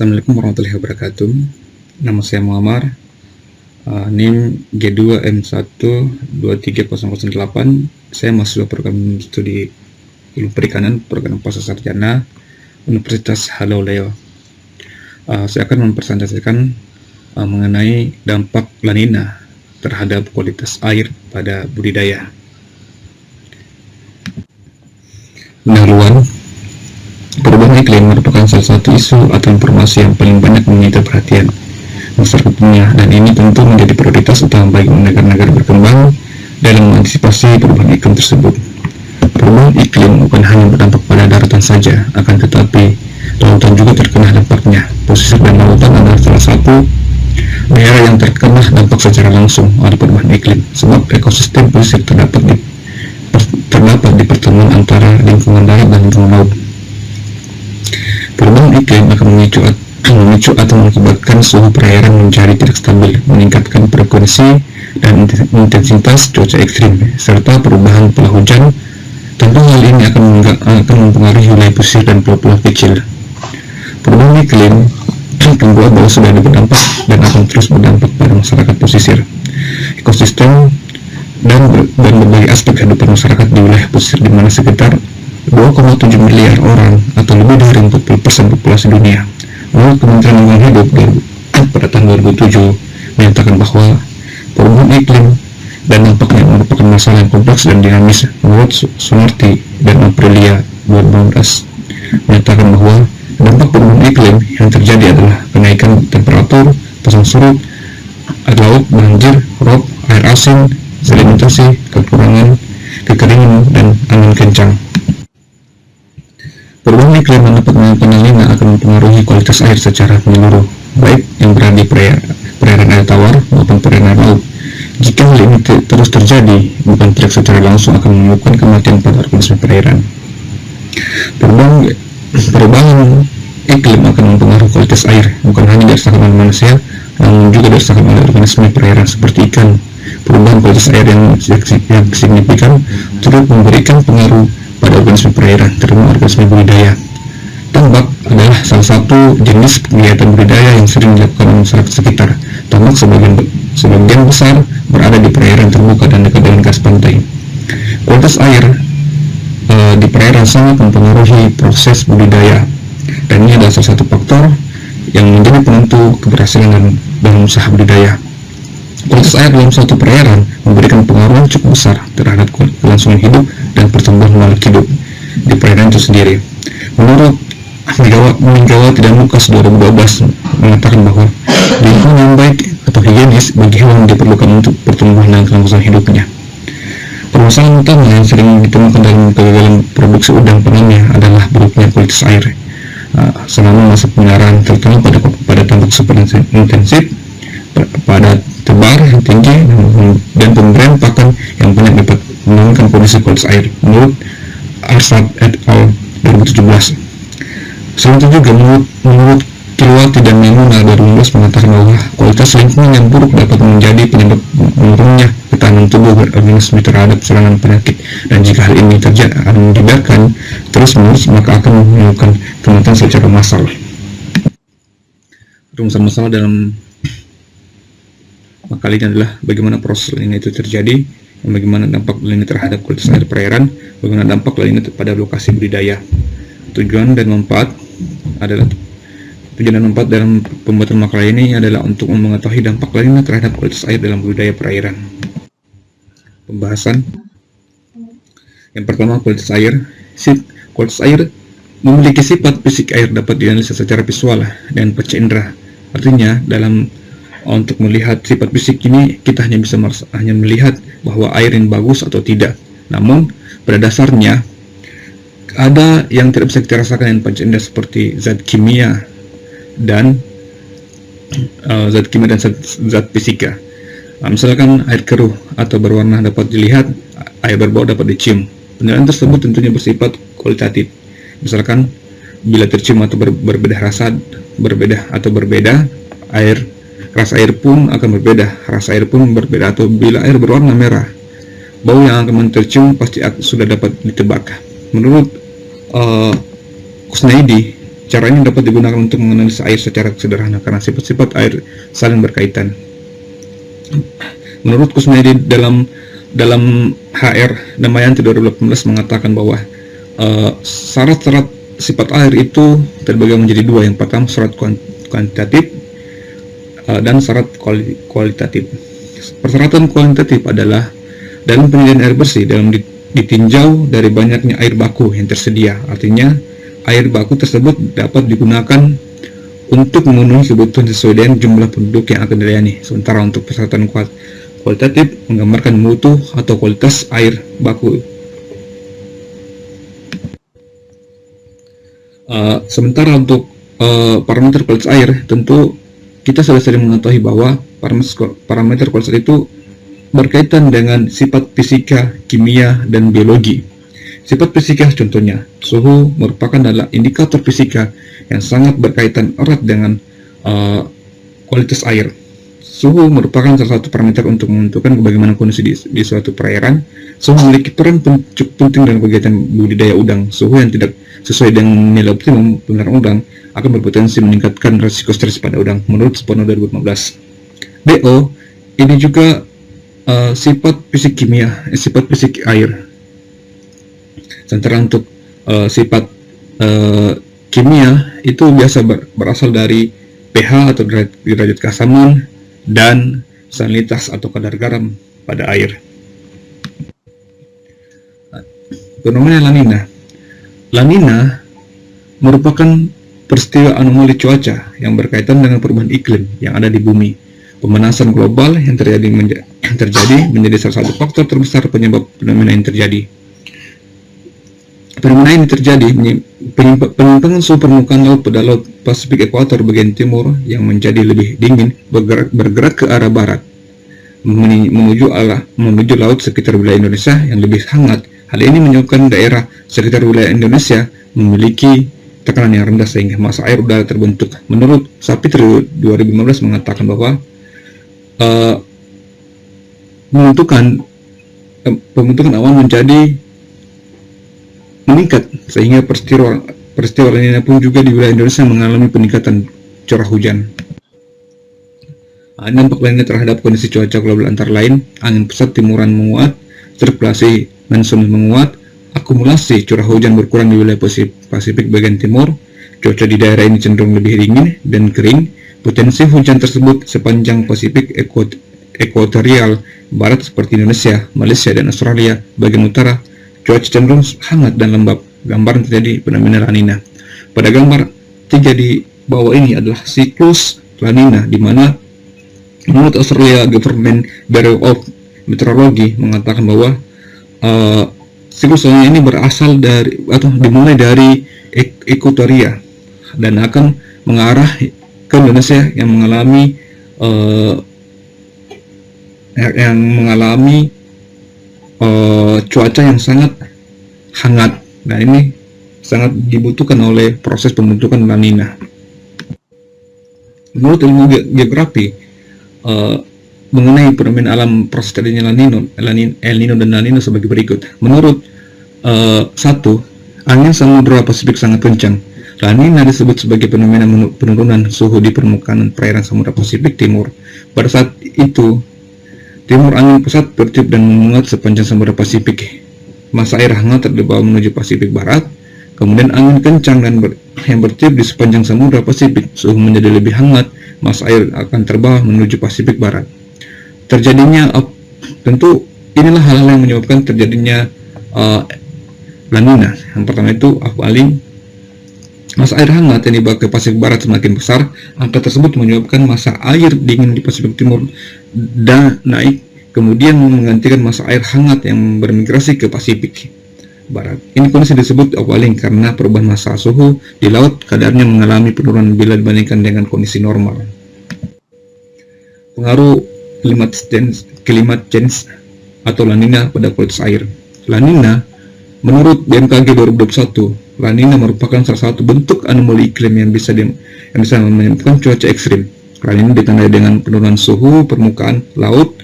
Assalamualaikum warahmatullahi wabarakatuh. Nama saya Muammar, NIM G2M1 23008. Saya mahasiswa program studi ilmu perikanan, program pascasarjana Universitas Haloleo. Saya akan mempresentasikan mengenai dampak La Nina terhadap kualitas air pada budidaya. Pendahuluan. Perubahan iklim merupakan salah satu isu atau informasi yang paling banyak menyita perhatian masyarakat dunia, dan ini tentu menjadi prioritas utama bagi negara-negara berkembang dalam mengantisipasi perubahan iklim tersebut. Perubahan iklim bukan hanya berdampak pada daratan saja, akan tetapi lautan juga terkena dampaknya. Pesisir dan lautan adalah salah satu daerah yang terkena dampak secara langsung oleh perubahan iklim, sebab ekosistem pesisir terdapat di pertemuan antara lingkungan darat dan lingkungan laut. Perubahan iklim akan memicu atau mengakibatkan suhu perairan menjadi tidak stabil, meningkatkan frekuensi dan intensitas cuaca ekstrim, serta perubahan pola hujan. Tentu hal ini akan mempengaruhi wilayah pesisir dan pulau-pulau kecil. Perubahan iklim tentu bahwa sudah berdampak dan akan terus berdampak pada masyarakat pesisir, ekosistem, dan berbagai aspek kehidupan masyarakat di wilayah pesisir, di mana sekitar 2,7 miliar orang atau lebih dari 40% populasi dunia. Menurut Kementerian Lingkungan Hidup pada tahun 2007 menyatakan bahwa perubahan iklim dan dampaknya merupakan masalah yang kompleks dan dinamis. Menurut Sunarti dan Aprilia 2012 menyatakan bahwa dampak perubahan iklim yang terjadi adalah kenaikan temperatur, pasang surut air laut, banjir, rob, air asin, sedimentasi, kekeringan, dan angin kencang. Perubahan iklim yang dapat menyebabkan La Nina akan mempengaruhi kualitas air secara menyeluruh, baik yang berada di perairan air tawar maupun perairan air laut. Jika hal ini terus terjadi, bukan tidak secara langsung akan menyebabkan kematian pada organisme perairan. Perubahan iklim akan mempengaruhi kualitas air, bukan hanya dirasakan oleh manusia, namun juga dirasakan oleh organisme perairan seperti ikan. Perubahan kualitas air yang signifikan turut memberikan pengaruh pada organisme perairan, terutama organisme budidaya. Tambak adalah salah satu jenis kegiatan budidaya yang sering dilakukan oleh masyarakat sekitar. Tambak sebagian besar berada di perairan terbuka dan dekat dengan garis pantai. Kualitas air di perairan sangat mempengaruhi proses budidaya, dan ini adalah salah satu faktor yang menjadi penentu keberhasilan dalam usaha budidaya. Kualitas air dalam suatu perairan memberikan pengaruh cukup besar terhadap kelangsungan hidup dan pertumbuhan makhluk hidup di perairan itu sendiri. Menurut Megawati dan Lukas 2012 mengatakan bahwa lingkungan yang baik atau higienis bagi hewan diperlukan untuk pertumbuhan dan kelangsungan hidupnya. Permasalahan utama yang sering ditemukan dalam kegagalan produksi udang fanamnya adalah buruknya kualitas air selama masa pemeliharaan, terutama pada tambak super intensif, pada tebar yang tinggi, dan pemberian pakan yang banyak dapat menurunkan kondisi kualitas air. Menurut Arsad et al. 2017. Selain itu juga menurut Kilwati dan Maimunah 2012 mengatakan bahwa kualitas lingkungan yang buruk dapat menjadi penyebab menurunnya ketahanan tubuh organisme terhadap serangan penyakit, dan jika hal ini dibiarkan terus-menerus maka akan menyebabkan kematian secara massal. Rumusan masalah dalam makalah ini adalah bagaimana proses La Nina itu terjadi, dan bagaimana dampak La Nina terhadap kualitas air perairan, bagaimana dampak La Nina pada lokasi budidaya. Tujuan dan manfaat dalam pembuatan makalah ini adalah untuk mengetahui dampak La Nina terhadap kualitas air dalam budidaya perairan. Pembahasan yang pertama, kualitas air. Kualitas air memiliki sifat fisik air dapat dianalisa secara visual dan panca indera. Artinya untuk melihat sifat fisik ini kita hanya bisa melihat bahwa air yang bagus atau tidak. Namun pada dasarnya ada yang tidak bisa kita rasakan dengan panca indera seperti zat kimia dan zat fisika. Misalkan air keruh atau berwarna dapat dilihat, air berbau dapat dicium. Penilaian tersebut tentunya bersifat kualitatif. Misalkan bila tercium atau berbeda rasa, berbeda rasa air pun akan berbeda. Rasa air pun berbeda. Atau bila air berwarna merah, bau yang akan tercium pasti sudah dapat ditebak. Menurut Kusnaidi Cara ini dapat digunakan untuk menganalisa air secara sederhana karena sifat-sifat air saling berkaitan. Menurut Kusnedi dalam HR Damayanti 2018 mengatakan bahwa syarat-syarat sifat air itu terbagi menjadi dua. Yang pertama syarat kuantitatif dan syarat kualitatif. Persyaratan kualitatif adalah dalam penilaian air bersih dalam ditinjau dari banyaknya air baku yang tersedia. Artinya air baku tersebut dapat digunakan untuk memenuhi kebutuhan sesuai dengan jumlah penduduk yang akan dilayani. Sementara untuk persyaratan kualitatif menggambarkan mutu atau kualitas air baku. Sementara untuk parameter kualitas air, tentu kita sudah sering mengetahui bahwa parameter kualitas itu berkaitan dengan sifat fisika, kimia, dan biologi. Sifat fisika contohnya, suhu merupakan adalah indikator fisika yang sangat berkaitan erat dengan kualitas air. Suhu merupakan salah satu parameter untuk menentukan bagaimana kondisi di suatu perairan. Suhu memiliki peran cukup penting dalam kegiatan budidaya udang. Suhu yang tidak sesuai dengan nilai optimum pemeliharaan udang akan berpotensi meningkatkan risiko stres pada udang, menurut Spono 2015. BO ini juga sifat fisik kimia, sifat fisik air. Sementara untuk sifat kimia itu biasa berasal dari pH atau derajat keasaman dan salinitas atau kadar garam pada air. Fenomena La Nina. La Nina merupakan peristiwa anomali cuaca yang berkaitan dengan perubahan iklim yang ada di bumi. Pemanasan global yang terjadi menjadi salah satu faktor terbesar penyebab fenomena yang terjadi. Fenomena ini terjadi penyimpangan suhu permukaan laut pada laut Pasifik ekuator bagian timur yang menjadi lebih dingin bergerak ke arah barat menuju laut sekitar wilayah Indonesia yang lebih hangat. Hal ini menyebabkan daerah sekitar wilayah Indonesia memiliki tekanan yang rendah sehingga massa air udara terbentuk. Menurut Sapitri 2015 mengatakan bahwa pembentukan awan menjadi meningkat sehingga peristiwa La Nina pun juga di wilayah Indonesia mengalami peningkatan curah hujan. Dampak lainnya terhadap kondisi cuaca global antara lain angin pusat timuran menguat, sirkulasi monsun menguat, akumulasi curah hujan berkurang di wilayah Pasifik bagian timur, cuaca di daerah ini cenderung lebih dingin dan kering, potensi hujan tersebut sepanjang Pasifik ekuatorial barat seperti Indonesia, Malaysia, dan Australia bagian utara, cuaca cenderung hangat dan lembab. Gambaran terjadi fenomena La Nina. Pada gambar 3 di bawah ini adalah siklus La Nina, di mana menurut Australia Government Bureau of Meteorology mengatakan bahwa siklus La Nina ini berasal dari atau dimulai dari ekuatoria dan akan mengarah ke Indonesia yang mengalami cuaca yang sangat hangat. Nah, ini sangat dibutuhkan oleh proses pembentukan La Nina. Menurut ilmu geografi mengenai fenomena alam proses terjadinya El Nino dan La Nina sebagai berikut. Menurut 1, angin samudra Pasifik sangat kencang. La Nina disebut sebagai fenomena penurunan suhu di permukaan perairan Samudra Pasifik Timur. Pada saat itu, timur angin pusat bertiup dan menguat sepanjang Samudra Pasifik. Massa air hangat terbawa menuju Pasifik Barat, kemudian angin kencang yang bertiup di sepanjang Samudra Pasifik. Suhu menjadi lebih hangat, massa air akan terbawa menuju Pasifik Barat. Terjadinya tentu inilah hal-hal yang menyebabkan terjadinya La Nina. Yang pertama itu paling massa air hangat yang dibawa ke Pasifik Barat semakin besar. Angka tersebut menyebabkan massa air dingin di Pasifik Timur dan naik, kemudian menggantikan massa air hangat yang bermigrasi ke Pasifik Barat. Ini kondisi disebut upwelling karena perubahan massa suhu di laut kadarnya mengalami penurunan bila dibandingkan dengan kondisi normal. Pengaruh climate change atau La Nina pada kualitas air. La Nina menurut BMKG 2021, La Nina merupakan salah satu bentuk anomali iklim yang bisa menyebabkan cuaca ekstrim. La Nina ditandai dengan penurunan suhu permukaan laut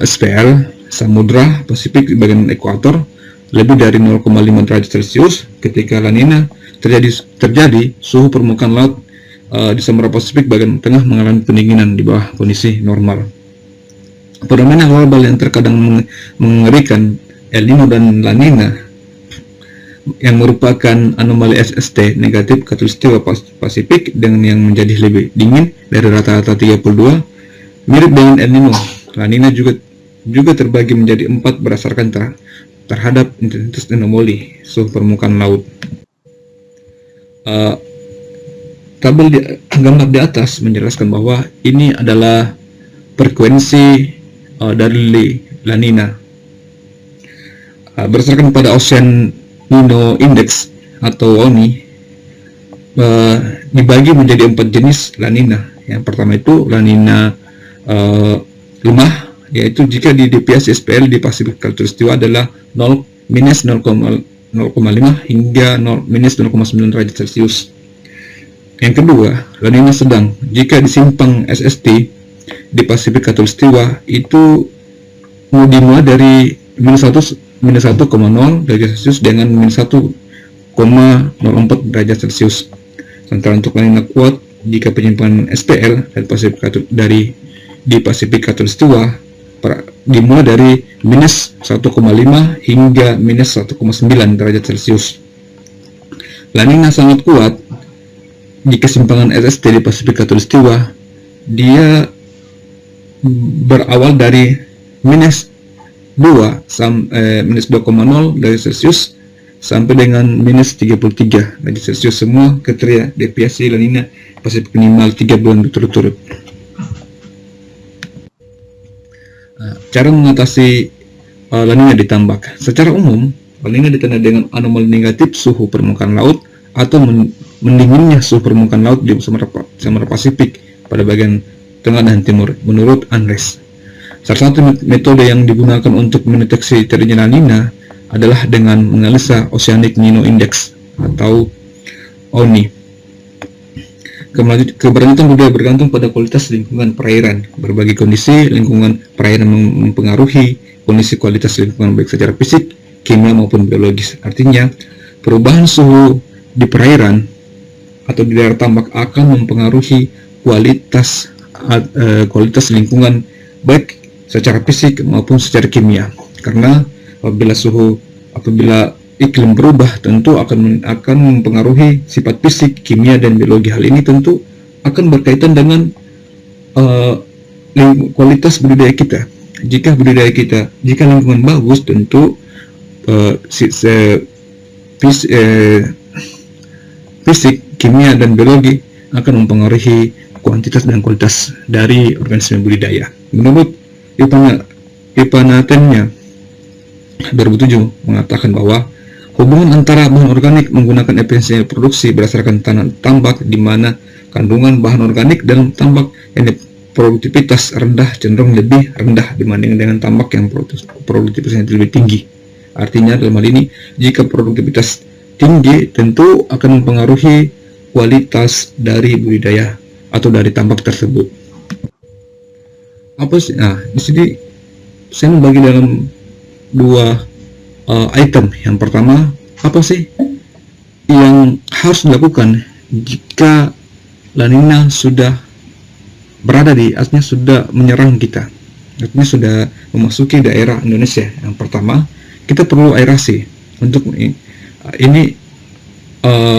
SPL Samudra Pasifik di bagian ekuator lebih dari 0,5 derajat Celcius. Ketika La Nina terjadi suhu permukaan laut di Samudra Pasifik bagian tengah mengalami pendinginan di bawah kondisi normal. Fenomena global yang terkadang mengerikan, El Nino dan La Nina, yang merupakan anomali SST negatif Khatulistiwa Pasifik dengan yang menjadi lebih dingin dari rata-rata 32, mirip dengan El Nino. La Nina juga terbagi menjadi 4 berdasarkan terhadap intensitas anomali suhu permukaan laut. Gambar di atas menjelaskan bahwa ini adalah frekuensi dari La Nina. Berdasarkan pada Ocean Nino Index atau ONI, dibagi menjadi 4 jenis La Nina. Yang pertama itu La Nina lemah, yaitu jika di deviasi SPL di Pasifik Khatulistiwa adalah minus 0,5 hingga minus 0,9 derajat Celcius. Yang kedua, La Nina sedang, jika di simpang SST di Pasifik Khatulistiwa itu dimulai dari minus 1,0 derajat Celcius dengan minus 1,04 derajat Celcius. Sementara untuk La Nina kuat jika penyimpangan SPL di Pasifik Khatulistiwa dimulai dari minus 1,5 hingga minus 1,9 derajat Celcius. La Nina sangat kuat di kesimpangan SST di Pasifik Khatulistiwa. Dia berawal dari minus 2,0 derajat Celcius sampai dengan minus 33 derajat Celcius. Semua kriteria deviasi La Nina Pasifik minimal 3 bulan berturut-turut. Cara mengatasi La Nina di tambak. Secara umum, La Nina ditandai dengan anomali negatif suhu permukaan laut atau mendinginnya suhu permukaan laut di Samudra Pasifik pada bagian tengah dan timur, menurut Andres. Salah satu metode yang digunakan untuk mendeteksi terjadinya La Nina adalah dengan menganalisa Oceanic Nino Index atau ONI. Keberlanjutan budaya bergantung pada kualitas lingkungan perairan. Berbagai kondisi lingkungan perairan mempengaruhi kondisi kualitas lingkungan baik secara fisik, kimia maupun biologis. Artinya, perubahan suhu di perairan atau di daerah tambak akan mempengaruhi kualitas lingkungan baik secara fisik maupun secara kimia. Karena apabila iklim berubah, tentu akan mempengaruhi sifat fisik, kimia, dan biologi. Hal ini tentu akan berkaitan dengan kualitas budidaya kita. Jika lingkungan bagus, tentu fisik, kimia, dan biologi akan mempengaruhi kuantitas dan kualitas dari organisme budidaya. Menurut Ipanatennya 2007 mengatakan bahwa hubungan antara bahan organik menggunakan efisiensi produksi berdasarkan tanah tambak, di mana kandungan bahan organik dalam tambak yang produktivitas rendah cenderung lebih rendah dibanding dengan tambak yang produktivitasnya lebih tinggi. Artinya dalam hal ini, jika produktivitas tinggi tentu akan mempengaruhi kualitas dari budidaya atau dari tambak tersebut. Apa sih? Nah, di sini saya membagi dalam dua item. Yang pertama, apa sih yang harus dilakukan jika La Nina sudah berada artinya sudah menyerang kita, artinya sudah memasuki daerah Indonesia. Yang pertama, kita perlu aerasi. Untuk ini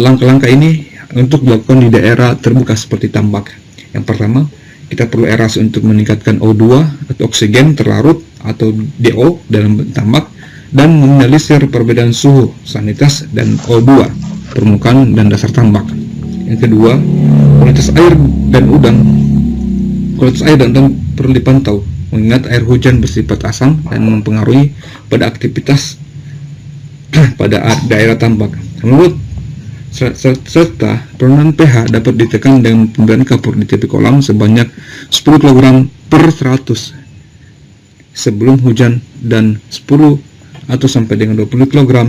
langkah-langkah ini untuk dilakukan di daerah terbuka seperti tambak. Yang pertama, kita perlu aerasi untuk meningkatkan O2 atau oksigen terlarut atau DO dalam tambak, dan meminimalisir perbedaan suhu, salinitas, dan O2 permukaan dan dasar tambak. Yang kedua, kualitas air dan udang. Kualitas air dan udang perlu dipantau, mengingat air hujan bersifat asam dan mempengaruhi pada aktivitas pada daerah tambak. Menurut serta penurunan pH dapat ditekan dengan pemberian kapur di tepi kolam sebanyak 10 kg per 100 sebelum hujan dan 10 atau sampai dengan 20 kg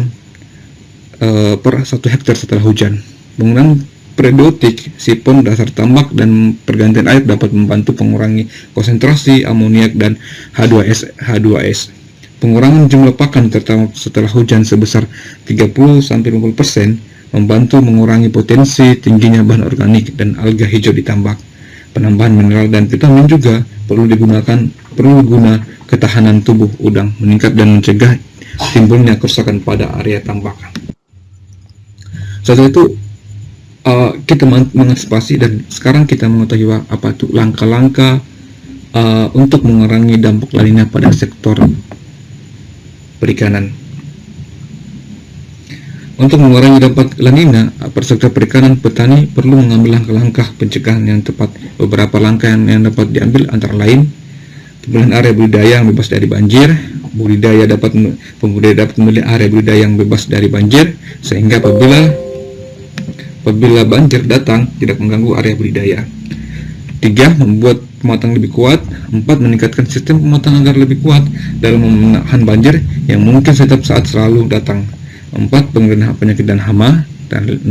per 1 hektar setelah hujan. Penggunaan prebiotik, sipon dasar tambak, dan pergantian air dapat membantu mengurangi konsentrasi amoniak dan H2S. Pengurangan jumlah pakan terutama setelah hujan sebesar 30-50% membantu mengurangi potensi tingginya bahan organik dan alga hijau di tambak. Penambahan mineral dan vitamin juga perlu guna ketahanan tubuh udang meningkat dan mencegah timbulnya kerusakan pada area tambakan. Setelah itu kita mengantisipasi dan sekarang kita mengetahui apa itu langkah-langkah untuk mengurangi dampak La Nina pada sektor perikanan. Untuk mengurangi dampak La Nina pada sektor perikanan, petani perlu mengambil langkah-langkah pencegahan yang tepat. Beberapa langkah yang dapat diambil antara lain: pemilihan area budidaya yang bebas dari banjir. Pembudidaya dapat memilih area budidaya yang bebas dari banjir, sehingga apabila banjir datang tidak mengganggu area budidaya. 3. Membuat pematang lebih kuat. 4. Meningkatkan sistem pematang agar lebih kuat dalam menahan banjir yang mungkin setiap saat selalu datang. 4. Pengendalian penyakit dan hama. Dan 6.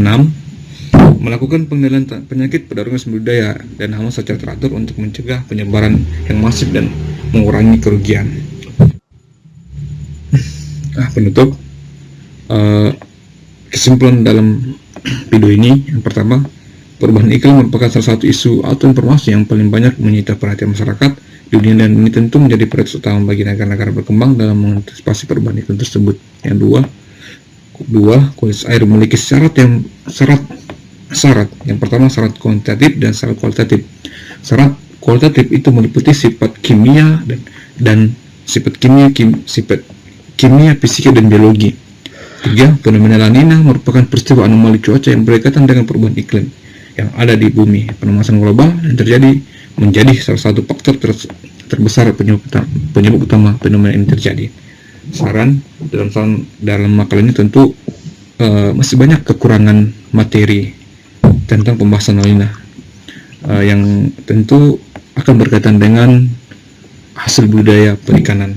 Melakukan pengendalian penyakit pada organisme budidaya dan hama secara teratur untuk mencegah penyebaran yang masif dan mengurangi kerugian. Penutup, kesimpulan dalam video ini, yang pertama, perubahan iklim merupakan salah satu isu atau informasi yang paling banyak menyita perhatian masyarakat dunia, dan ini tentu menjadi prioritas utama bagi negara-negara berkembang dalam mengantisipasi perubahan iklim tersebut. Yang kedua, kualitas air memiliki syarat. Yang pertama, syarat kuantitatif dan syarat kualitatif. Syarat kualitatif itu meliputi sifat kimia dan sifat kimia, fisika, dan biologi. 3. Fenomena La Nina merupakan peristiwa anomali cuaca yang berkaitan dengan perubahan iklim yang ada di bumi. Pemanasan global yang terjadi menjadi salah satu faktor terbesar penyebab utama fenomena ini terjadi. Saran dalam makalah ini tentu masih banyak kekurangan materi tentang pembahasan La Nina yang tentu akan berkaitan dengan hasil budidaya perikanan.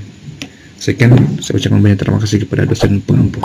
Sekian, saya ucapkan banyak terima kasih kepada dosen pengampu.